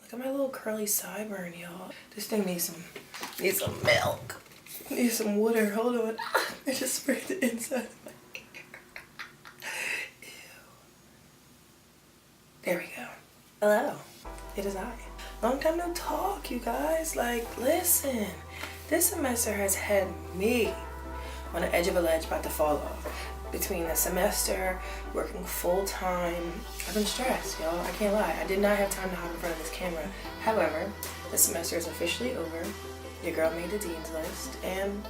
Look at my little curly sideburn, y'all. This thing needs some milk. Needs some water. Hold on. I just sprayed the inside of my hair. Ew. There we go. Hello. It is I. Long time no talk, you guys. Like, listen. This semester has had me on the edge of a ledge about to fall off. Between the semester, working full time, I've been stressed, y'all. I can't lie. I did not have time to hop in front of this camera. However, the semester is officially over. Your girl made the dean's list, and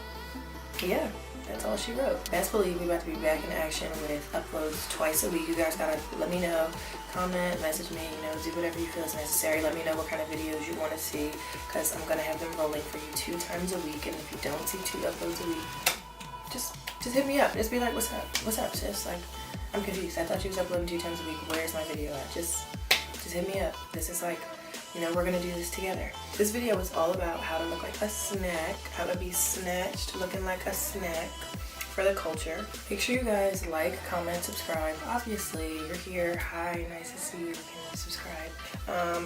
yeah, that's all she wrote. Best believe we about to be back in action with uploads twice a week. You guys gotta let me know, comment, message me, you know, do whatever you feel is necessary. Let me know what kind of videos you want to see, because I'm gonna have them rolling for you 2 times a week. And if you don't see 2 uploads a week, just hit me up. Just be like, what's up, sis? Like, I'm confused. I thought you was uploading 2 times a week. Where's my video at? Just hit me up. This is like, you know, we're gonna do this together. This video was all about how to look like a snack, how to be snatched looking like a snack for the culture. Make sure you guys like, comment, subscribe. Obviously, you're here. Hi, nice to see you. You can subscribe.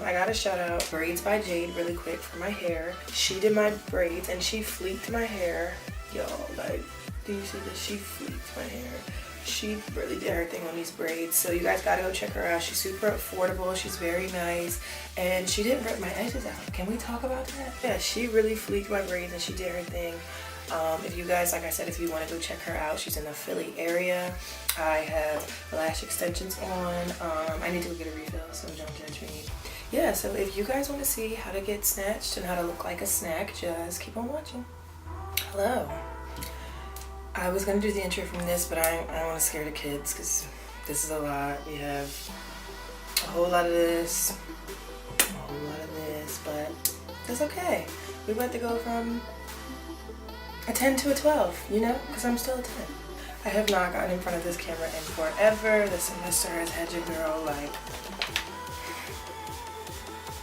I gotta shout out Braids by Jade really quick for my hair. She did my braids and she fleeked my hair. Y'all, like, do you see this? She fleeked my hair. She really did her thing on these braids, so you guys gotta go check her out. She's super affordable, she's very nice, and she didn't rip my edges out. Can we talk about that? Yeah, she really fleeked my braids and she did her thing. If you guys, like I said, if you want to go check her out, she's in the Philly area. I have Lash Extensions on. I need to go get a refill, so don't judge me. Yeah, so if you guys want to see how to get snatched and how to look like a snack, just keep on watching. Hello. I was gonna do the intro from this, but I don't want to scare the kids because this is a lot. We have a whole lot of this, but that's okay. We're about to go from a 10 to a 12, you know, because I'm still a 10. I have not gotten in front of this camera in forever. The semester has had your girl, like,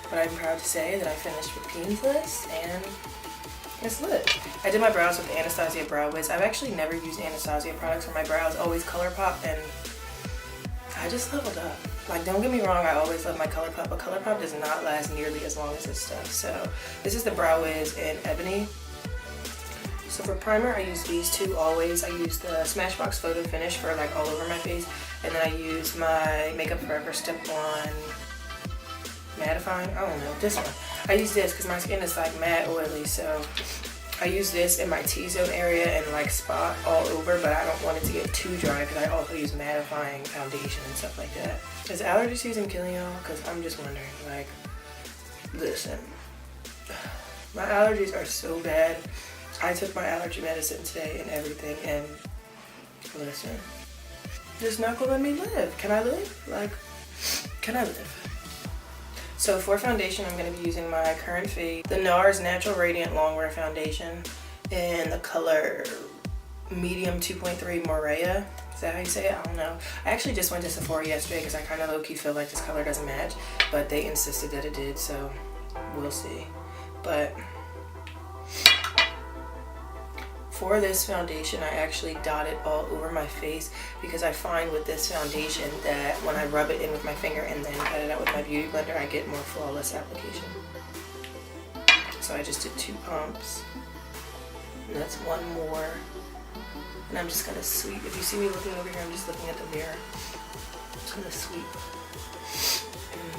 but I'm proud to say that I finished with Dean's List, and it's lit. I did my brows with the Anastasia Brow Wiz. I've actually never used Anastasia products for my brows, always ColourPop, and I just leveled up. Like, don't get me wrong, I always love my ColourPop, but ColourPop does not last nearly as long as this stuff. So this is the Brow Wiz in Ebony. So for primer, I use these 2 always. I use the Smashbox Photo Finish for like all over my face, and then I use my Makeup Forever Step 1 mattifying, I don't know, this one. I use this because my skin is like mad oily, so I use this in my T-zone area and like spot all over, but I don't want it to get too dry because I also use mattifying foundation and stuff like that. Is allergy season killing y'all? Because I'm just wondering, like, listen, my allergies are so bad. I took my allergy medicine today and everything, and listen, it's not gonna let me live. Can I live? Like, can I live? So for foundation, I'm going to be using my current fade, the NARS Natural Radiant Longwear Foundation in the color Medium 2.3 Morea. Is that how you say it? I don't know. I actually just went to Sephora yesterday because I kind of low-key feel like this color doesn't match, but they insisted that it did, so we'll see. But for this foundation, I actually dot it all over my face because I find with this foundation that when I rub it in with my finger and then cut it out with my beauty blender, I get more flawless application. So I just did 2 pumps, and that's 1 more. And I'm just gonna sweep. If you see me looking over here, I'm just looking at the mirror. I'm just gonna sweep and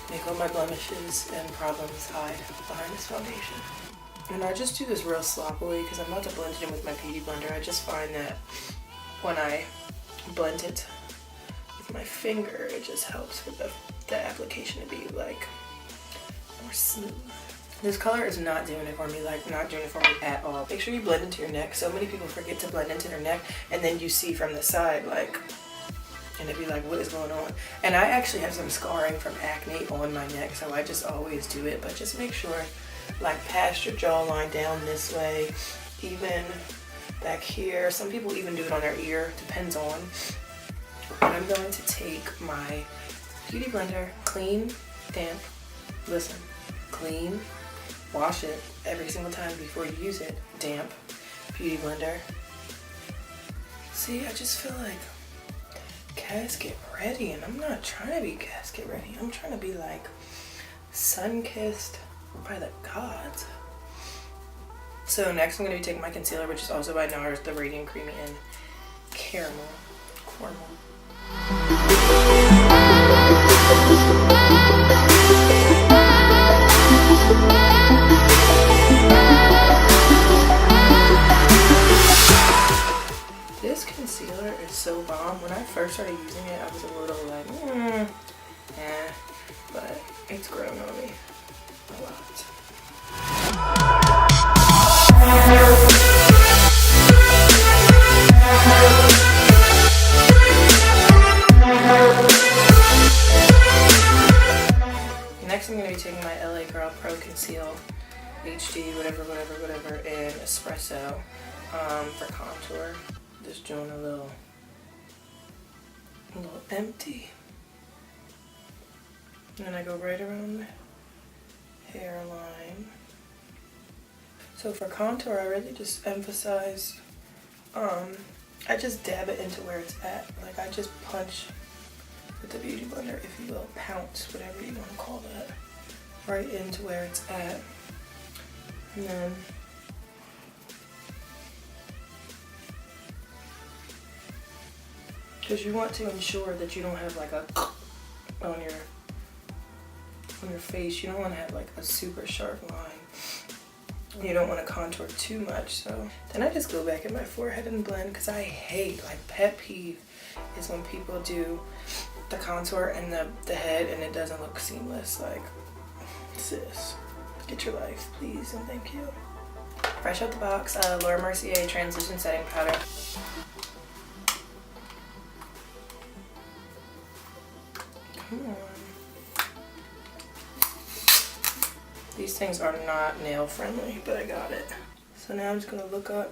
make all my blemishes and problems hide behind this foundation. And I just do this real sloppily because I'm about to blend it in with my beauty blender. I just find that when I blend it with my finger, it just helps for the application to be like more smooth. This color is not doing it for me, like not doing it for me at all. Make sure you blend into your neck. So many people forget to blend into their neck, and then you see from the side, like, and they'd be like, what is going on? And I actually have some scarring from acne on my neck, so I just always do it, but just make sure, like, past your jawline down this way, even back here. Some people even do it on their ear, depends on. But I'm going to take my beauty blender, clean, damp, listen, clean, wash it every single time before you use it, damp, beauty blender. See, I just feel like cats get ready, and I'm not trying to be casket ready. I'm trying to be like sun-kissed by the gods. So next I'm going to be taking my concealer, which is also by NARS, the Radiant Creamy and Caramel. This concealer is so bomb. When I first started using it, I was a little like, but it's grown on me a lot. Next I'm going to be taking my LA Girl Pro Conceal HD, whatever, in Espresso for contour. Just doing a little empty. And then I go right around the hairline. So for contour, I really just emphasize, I just dab it into where it's at. Like I just punch with the Beauty Blender, if you will, pounce, whatever you want to call that, right into where it's at. And then because you want to ensure that you don't have like a on your face. You don't want to have like a super sharp line. You don't want to contour too much. So then I just go back in my forehead and blend, because I hate, like, pet peeve is when people do the contour and the head and it doesn't look seamless. Like, sis, get your life, please, and thank you. Fresh out the box, Laura Mercier Transition Setting Powder. Come on. These things are not nail friendly, but I got it. So now I'm just gonna look up.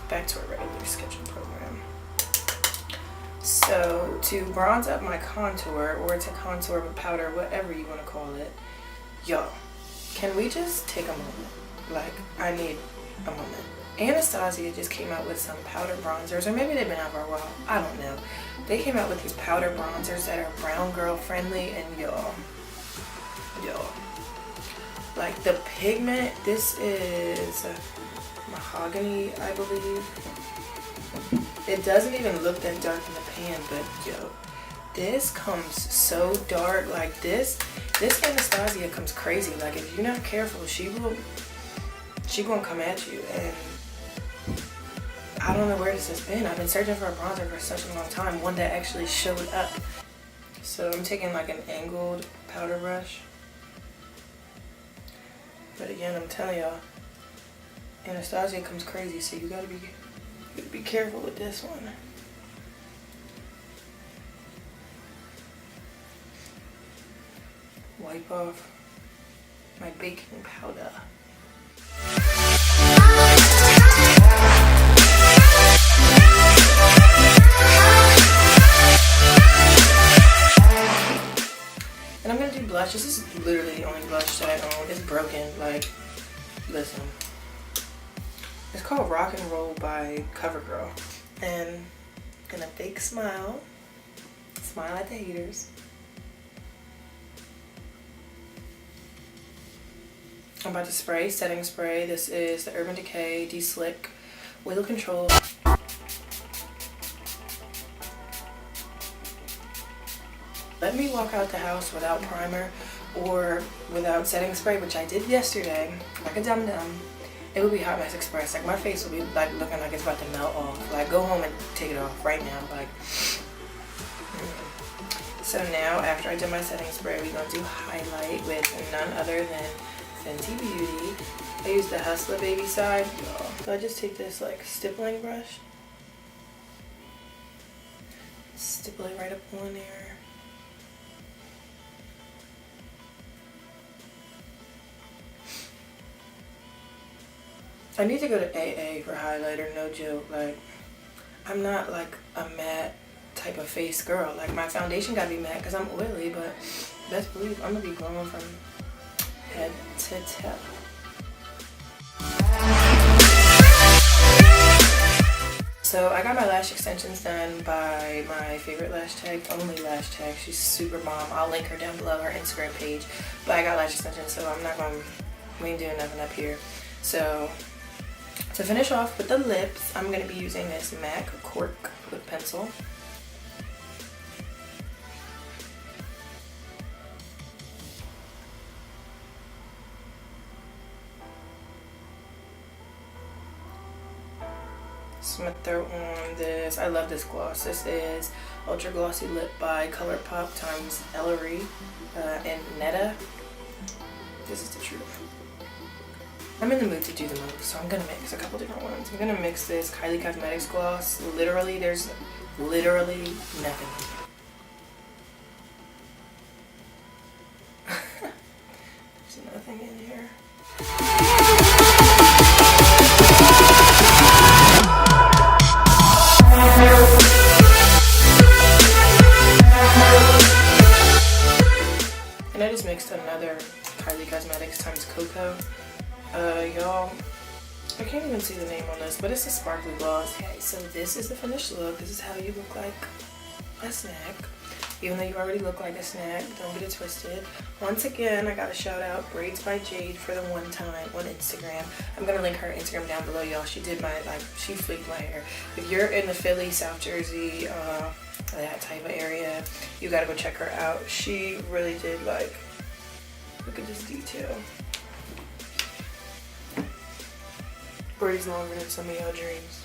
Back to our regular sketching program. So to bronze up my contour, or to contour with powder, whatever you want to call it, y'all, can we just take a moment? Like, I need a moment. Anastasia just came out with some powder bronzers, or maybe they've been out for a while, I don't know. They came out with these powder bronzers that are brown girl friendly, and y'all, like the pigment, this is mahogany, I believe. It doesn't even look that dark in the pan, but yo, this comes so dark. Like this Anastasia comes crazy. Like if you're not careful, she gonna come at you. And I don't know where this has been. I've been searching for a bronzer for such a long time, one that actually showed up. So I'm taking like an angled powder brush. But again, I'm telling y'all, Anastasia comes crazy, so you gotta be careful with this one. Wipe off my baking powder. And I'm gonna do blush. This is literally the only blush that I own. It's broken. Like, listen. It's called Rock and Roll by CoverGirl. And I'm gonna fake smile. Smile at the haters. I'm about to spray setting spray. This is the Urban Decay De-Slick Wheel control. Let me walk out the house without primer or without setting spray, which I did yesterday, like a dum-dum. It would be Hot Mess Express. Like, my face will be like looking like it's about to melt off. Like, go home and take it off right now. Like, so now after I did my setting spray, we're gonna do highlight with none other than Fenty Beauty. I use the Hustler Baby side, y'all. So I just take this like stippling brush, stipple it right up on there. I need to go to AA for highlighter, no joke. Like, I'm not like a matte type of face girl. Like, my foundation gotta be matte because I'm oily, but best believe I'm gonna be glowing from head to toe. So I got my lash extensions done by my favorite lash tag, only lash tag. She's super bomb. I'll link her down below, her Instagram page. But I got lash extensions, so we ain't doing nothing up here. So to finish off with the lips, I'm going to be using this MAC Cork lip pencil. So I'm going to throw on this, I love this gloss. This is Ultra Glossy Lip by ColourPop times Ellery and Netta. This is the truth. I'm in the mood to do the most, so I'm gonna mix a couple different ones. I'm gonna mix this Kylie Cosmetics gloss. Literally, there's literally nothing in here. There's nothing in here. And I just mixed another Kylie Cosmetics times Cocoa. Y'all, I can't even see the name on this, but it's a sparkly gloss. Okay, so this is the finished look. This is how you look like a snack. Even though you already look like a snack, don't get it twisted. Once again, I gotta shout out Braids by Jade for the one time on Instagram. I'm gonna link her Instagram down below, y'all. She did she fleeked my hair. If you're in the Philly, South Jersey, that type of area, you gotta go check her out. She really did, like, look at this detail. Braids longer than some of y'all dreams.